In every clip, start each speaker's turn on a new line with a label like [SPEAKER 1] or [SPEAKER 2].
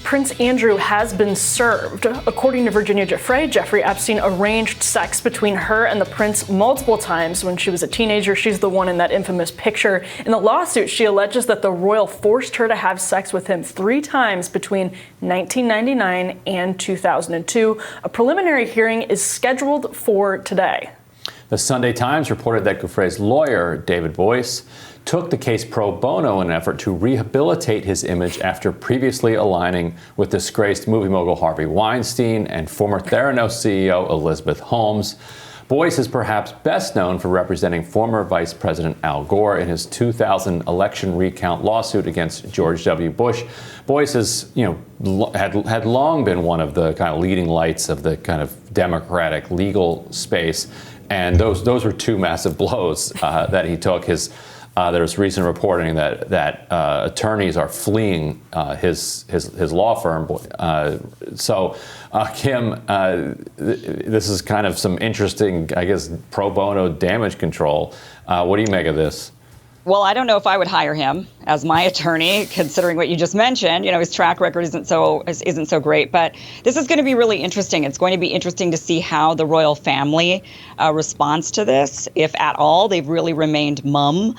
[SPEAKER 1] Prince Andrew has been served. According to Virginia Giuffre, Jeffrey Epstein arranged sex between her and the prince multiple times when she was a teenager. She's the one in that infamous picture. In the lawsuit, she alleges that the royal forced her to have sex with him 3 times between 1999 and 2002. A preliminary hearing is scheduled for today.
[SPEAKER 2] The Sunday Times reported that Giuffre's lawyer, David Boyce, took the case pro bono in an effort to rehabilitate his image after previously aligning with disgraced movie mogul Harvey Weinstein and former Theranos CEO Elizabeth Holmes. Boyce is perhaps best known for representing former Vice President Al Gore in his 2000 election recount lawsuit against George W. Bush. Boyce is, had long been one of the kind of leading lights of the kind of Democratic legal space, and those were 2 massive blows that he took. There was recent reporting that attorneys are fleeing his law firm. Kim, this is kind of some interesting, I guess, pro bono damage control. What do you make of this?
[SPEAKER 3] Well, I don't know if I would hire him as my attorney, considering what you just mentioned. His track record isn't so great. But this is going to be really interesting. It's going to be interesting to see how the royal family responds to this, if at all. They've really remained mum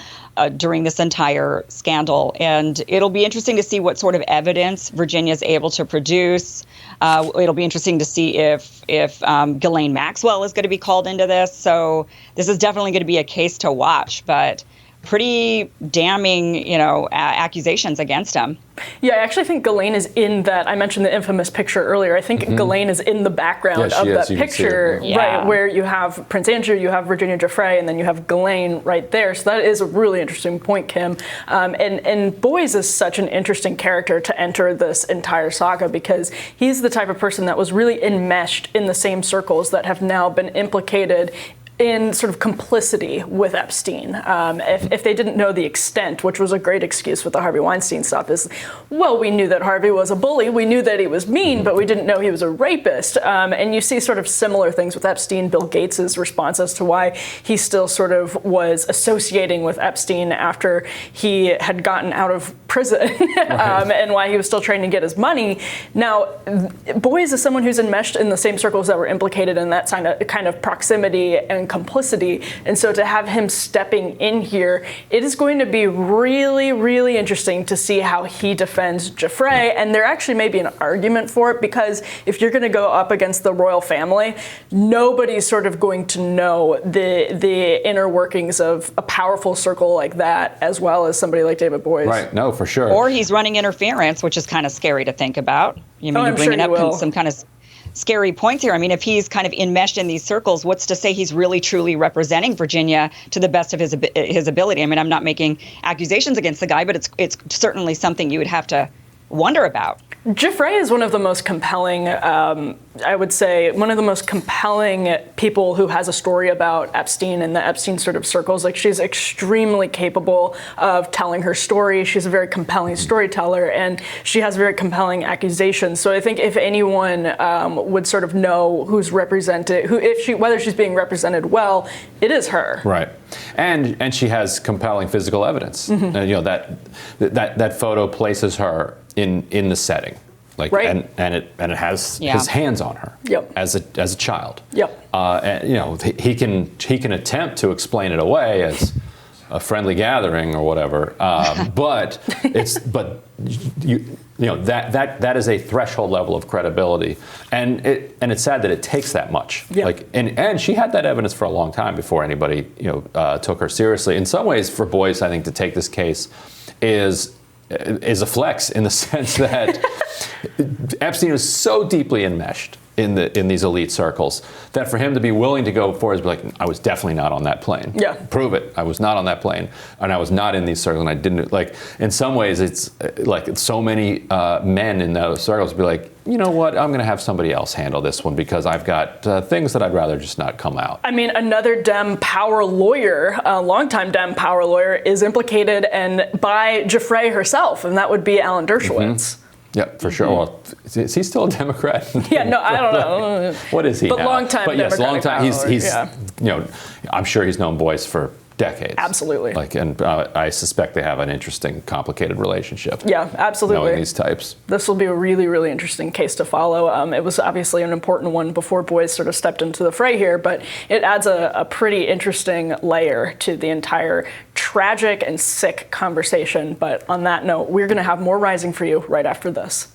[SPEAKER 3] during this entire scandal. And it'll be interesting to see what sort of evidence Virginia's able to produce. It'll be interesting to see if Ghislaine Maxwell is going to be called into this. So this is definitely going to be a case to watch. But pretty damning, accusations against him.
[SPEAKER 1] Yeah, I actually think Ghislaine is in that. I mentioned the infamous picture earlier. I think Ghislaine is in the background of that picture, right, where you have Prince Andrew, you have Virginia Giuffre, and then you have Ghislaine right there. So that is a really interesting point, Kim. And Boyce is such an interesting character to enter this entire saga because he's the type of person that was really enmeshed in the same circles that have now been implicated in sort of complicity with Epstein. If they didn't know the extent, which was a great excuse with the Harvey Weinstein stuff, is, well, we knew that Harvey was a bully, we knew that he was mean, but we didn't know he was a rapist. And you see sort of similar things with Epstein. Bill Gates's response as to why he still sort of was associating with Epstein after he had gotten out of prison, and why he was still trying to get his money. Now, Boyce is someone who's enmeshed in the same circles that were implicated in that kind of proximity and complicity. And so to have him stepping in here, it is going to be really, really interesting to see how he defends Giuffre. And there actually may be an argument for it, because if you're going to go up against the royal family, nobody's sort of going to know the inner workings of a powerful circle like that, as well as somebody like David Boyce.
[SPEAKER 2] Right, no, for sure.
[SPEAKER 3] Or he's running interference, which is kind of scary to think about. You're bringing up some kind of scary points here. I mean, if he's kind of enmeshed in these circles, what's to say he's really truly representing Virginia to the best of his ability? I mean, I'm not making accusations against the guy, but it's certainly something you would have to wonder about.
[SPEAKER 1] Giuffre is one of the most compelling, I would say, one of the most compelling people who has a story about Epstein and the Epstein sort of circles. Like, she's extremely capable of telling her story. She's a very compelling storyteller, and she has very compelling accusations. So I think if anyone would sort of know who's represented, whether she's being represented well, it is her.
[SPEAKER 2] Right, and she has compelling physical evidence. And, that photo places her in the setting, like, and it has his hands on her as a child. And he can attempt to explain it away as a friendly gathering or whatever, but that is a threshold level of credibility, and it's sad that it takes that much. And she had that evidence for a long time before anybody took her seriously. In some ways, for Boyce, I think to take this case is a flex, in the sense that Epstein was so deeply enmeshed in these elite circles that for him to be willing to go forward, be like, I was definitely not on that plane. Prove it. I was not on that plane, and I was not in these circles, and I didn't. Like, in some ways, it's like so many men in those circles be like, you know what, I'm going to have somebody else handle this one because I've got things that I'd rather just not come out. I
[SPEAKER 1] mean, another Dem power lawyer, a longtime Dem power lawyer, is implicated by Giuffre herself, and that would be Alan Dershowitz.
[SPEAKER 2] Yeah, for sure. Well, is he still a Democrat?
[SPEAKER 1] Yeah, no, I don't know.
[SPEAKER 2] What is he
[SPEAKER 1] but
[SPEAKER 2] now?
[SPEAKER 1] Long time.
[SPEAKER 2] But yes, long time. He's I'm sure he's known Boyce for decades.
[SPEAKER 1] Absolutely.
[SPEAKER 2] And I suspect they have an interesting, complicated relationship.
[SPEAKER 1] Yeah, absolutely.
[SPEAKER 2] Knowing these types.
[SPEAKER 1] This will be a really, really interesting case to follow. It was obviously an important one before Boies sort of stepped into the fray here, but it adds a pretty interesting layer to the entire tragic and sick conversation. But on that note, we're going to have more Rising for you right after this.